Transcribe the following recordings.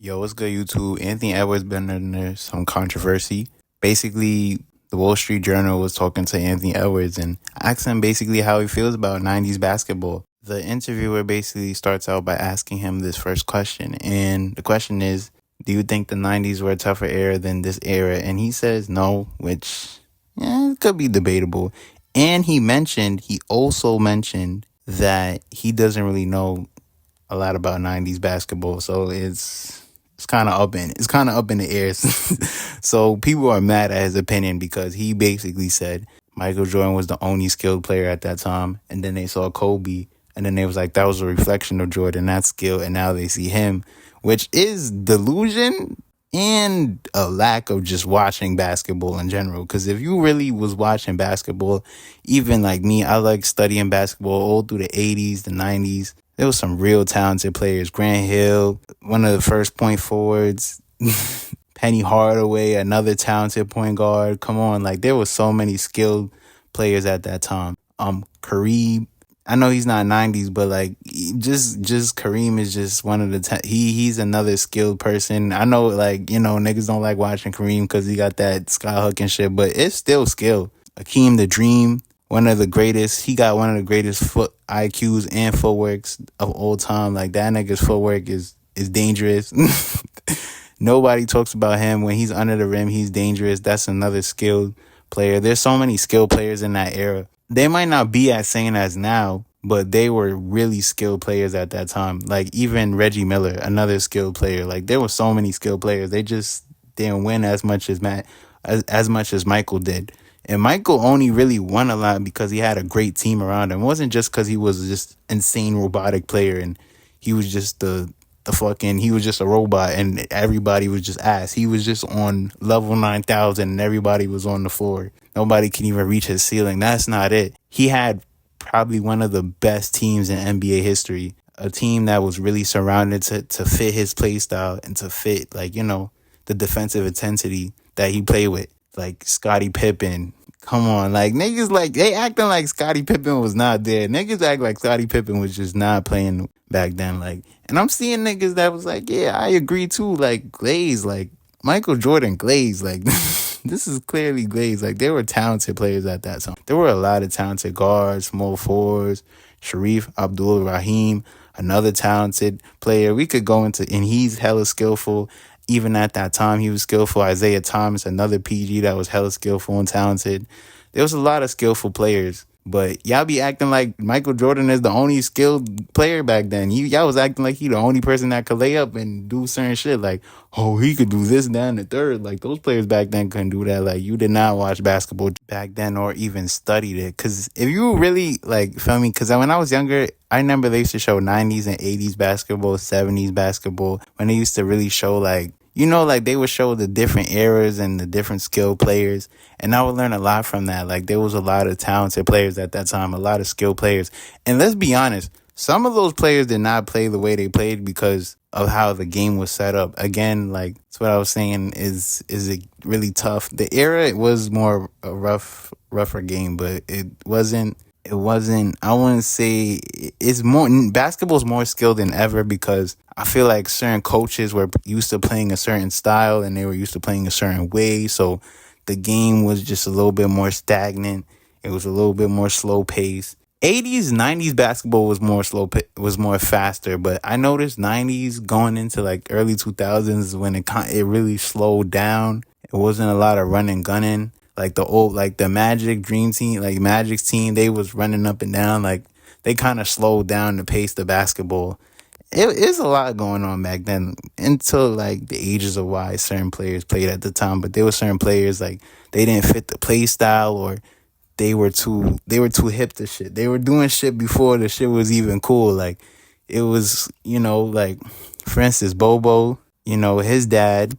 Yo, what's good, YouTube? Anthony Edwards been under some controversy. Basically, the Wall Street Journal was talking to Anthony Edwards and asked him basically how he feels about 90s basketball. The interviewer basically starts out by asking him this first question. And the question is, do you think the 90s were a tougher era than this era? And he says no, which it could be debatable. And he also mentioned that he doesn't really know a lot about 90s basketball. So it's kind of up in the air. So people are mad at his opinion because he basically said Michael Jordan was the only skilled player at that time, and then they saw Kobe, and then they was like that was a reflection of Jordan, that skill, and now they see him, which is delusion and a lack of just watching basketball in general. Because if you really was watching basketball, even like me, I like studying basketball all through the 80s, the 90s. There was some real talented players. Grant Hill, one of the first point forwards. Penny Hardaway, another talented point guard. Come on, like there was so many skilled players at that time. Kareem, I know he's not 90s, but like just Kareem is just one of the he's another skilled person. I know, like, niggas don't like watching Kareem because he got that sky hook and shit, but it's still skill. Akeem the Dream, one of the greatest. He got one of the greatest foot IQs and footworks of all time. Like that nigga's footwork is dangerous. Nobody talks about him. When he's under the rim, he's dangerous. That's another skilled player. There's so many skilled players in that era. They might not be as sane as now, but they were really skilled players at that time. Like even Reggie Miller, another skilled player. Like there were so many skilled players. They just didn't win as much as as much as Michael did. And Michael only really won a lot because he had a great team around him. It wasn't just because he was just insane robotic player and he was just he was just a robot and everybody was just ass. He was just on level 9,000 and everybody was on the floor. Nobody can even reach his ceiling. That's not it. He had probably one of the best teams in NBA history. A team that was really surrounded to fit his play style and to fit, the defensive intensity that he played with. Like Scottie Pippen. Come on, like niggas, like they acting like Scottie Pippen was not there. Niggas act like Scottie Pippen was just not playing back then. Like, and I'm seeing niggas that was like, yeah, I agree too. Like Glaze, like Michael Jordan Glaze, like this is clearly Glaze. Like there were talented players at that time. There were a lot of talented guards, small forwards. Sharif Abdul-Rahim, another talented player. We could go into, and he's hella skillful. Even at that time, he was skillful. Isaiah Thomas, another PG that was hella skillful and talented. There was a lot of skillful players. But y'all be acting like Michael Jordan is the only skilled player back then. Y'all was acting like he the only person that could lay up and do certain shit. Like, oh, he could do this, that, and the third. Like, those players back then couldn't do that. Like, you did not watch basketball back then or even studied it. Because if you really, feel me? Because when I was younger, I remember they used to show 90s and 80s basketball, 70s basketball. When they used to really show, they would show the different eras and the different skilled players. And I would learn a lot from that. Like, there was a lot of talented players at that time, a lot of skilled players. And let's be honest, some of those players did not play the way they played because of how the game was set up. Again, that's what I was saying, is it really tough. The era, it was more a rougher game, but it wasn't, I wouldn't say it's more, basketball's more skilled than ever because I feel like certain coaches were used to playing a certain style and they were used to playing a certain way. So the game was just a little bit more stagnant. It was a little bit more slow paced. 80s, 90s basketball was was more faster, but I noticed 90s going into early 2000s when it really slowed down. It wasn't a lot of running, gunning. Like the Magic Dream Team, Magic's team, they was running up and down. They kind of slowed down the pace of basketball. It's a lot going on back then until the ages of why certain players played at the time. But there were certain players they didn't fit the play style, or they were too hip to shit. They were doing shit before the shit was even cool. It was, for instance, Bobo, his dad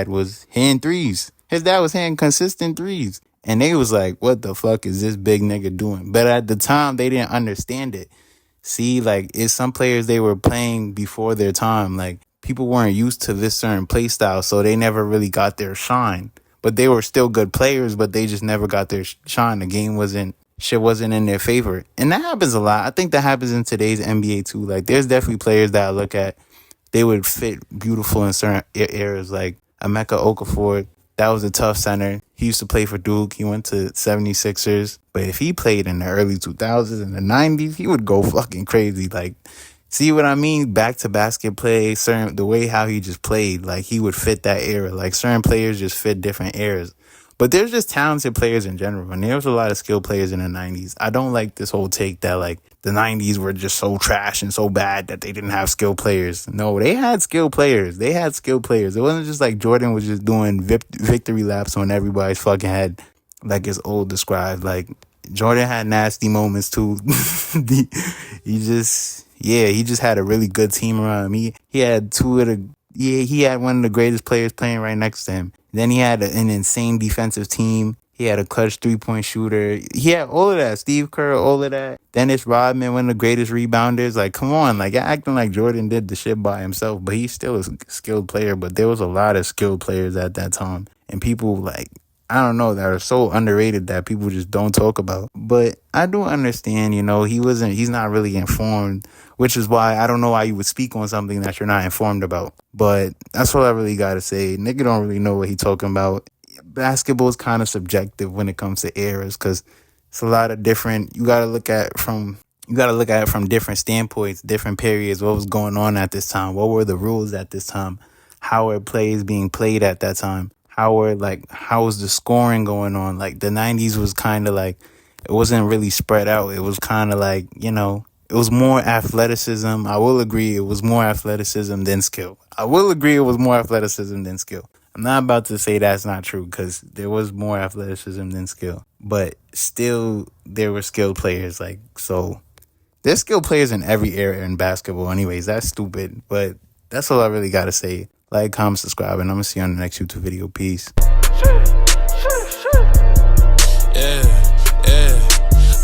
was hitting threes. His dad was hitting consistent threes. And they was like, what the fuck is this big nigga doing? But at the time, they didn't understand it. See, it's some players they were playing before their time. People weren't used to this certain play style, so they never really got their shine. But they were still good players, but they just never got their shine. The game wasn't in their favor. And that happens a lot. I think that happens in today's NBA too. There's definitely players that I look at. they would fit beautiful in certain areas. Like Emeka Okafor, that was a tough center. He used to play for Duke. He went to 76ers. But if he played in the early 2000s and the 90s, he would go fucking crazy. Like, see what I mean? Back to basket play, the way how he just played, like he would fit that era. Like certain players just fit different eras. But there's just talented players in general, and there was a lot of skilled players in the 90s. I don't like this whole take that, like, the 90s were just so trash and so bad that they didn't have skilled players. No, they had skilled players. They had skilled players. It wasn't just like Jordan was just doing victory laps on everybody's fucking head, like his old described. Like, Jordan had nasty moments, too. he just had a really good team around him. He had he had one of the greatest players playing right next to him. Then he had an insane defensive team. He had a clutch three-point shooter. He had all of that. Steve Kerr, all of that. Dennis Rodman, one of the greatest rebounders. Like, come on. Like, you're acting like Jordan did the shit by himself. But he's still a skilled player. But there was a lot of skilled players at that time. And people, like, I don't know, that are so underrated that people just don't talk about. But I do understand, you know, he's not really informed, which is why I don't know why you would speak on something that you're not informed about. But that's all I really got to say. Nigga don't really know what he talking about. Basketball is kind of subjective when it comes to eras, because it's a lot of different, you got to look at it from different standpoints, different periods, what was going on at this time, what were the rules at this time, how are plays being played at that time, how was the scoring going on. Like, the 90s was kind of like, it wasn't really spread out. It was kind of like, you know, it was more athleticism. I will agree it was more athleticism than skill. I'm not about to say that's not true, because there was more athleticism than skill. But still, there were skilled players. Like, so there's skilled players in every era in basketball anyways. That's stupid. But that's all I really got to say. Like, comment, subscribe, and I'm going to see you on the next YouTube video. Peace.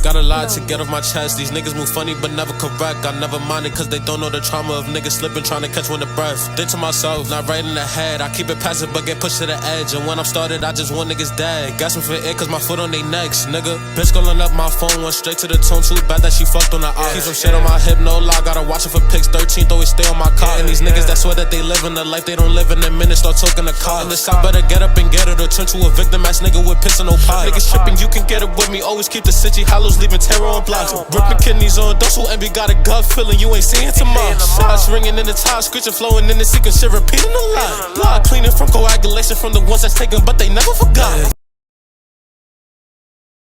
Got a lot to get off my chest. These niggas move funny but never correct. I never mind it cause they don't know the trauma of niggas slipping, trying to catch one of breath. Think to myself, not right in the head. I keep it passive but get pushed to the edge. And when I'm started, I just want niggas dead. Gasping for air cause my foot on they necks, nigga. Bitch calling up my phone, went straight to the tone. Too bad that she fucked on the eye. Keep some shit on my hip, no lie. Gotta watch it for pics. 13th always stay on my car. And these niggas that swear that they live in the life they don't live in a minute start talking the car. And the South better get up and get it, or turn to a victim ass nigga with piss and no pie. Niggas tripping, you can get it with me. Always keep the city hollows, leaving terror on blocks. Ripping kidneys on those who envy, got a gut feeling you ain't seeing tomorrow. Shots ringing in the top, screeching, flowing in the secret shit, repeating a lot. Blood cleaning from coagulation from the ones that's taken, but they never forgot.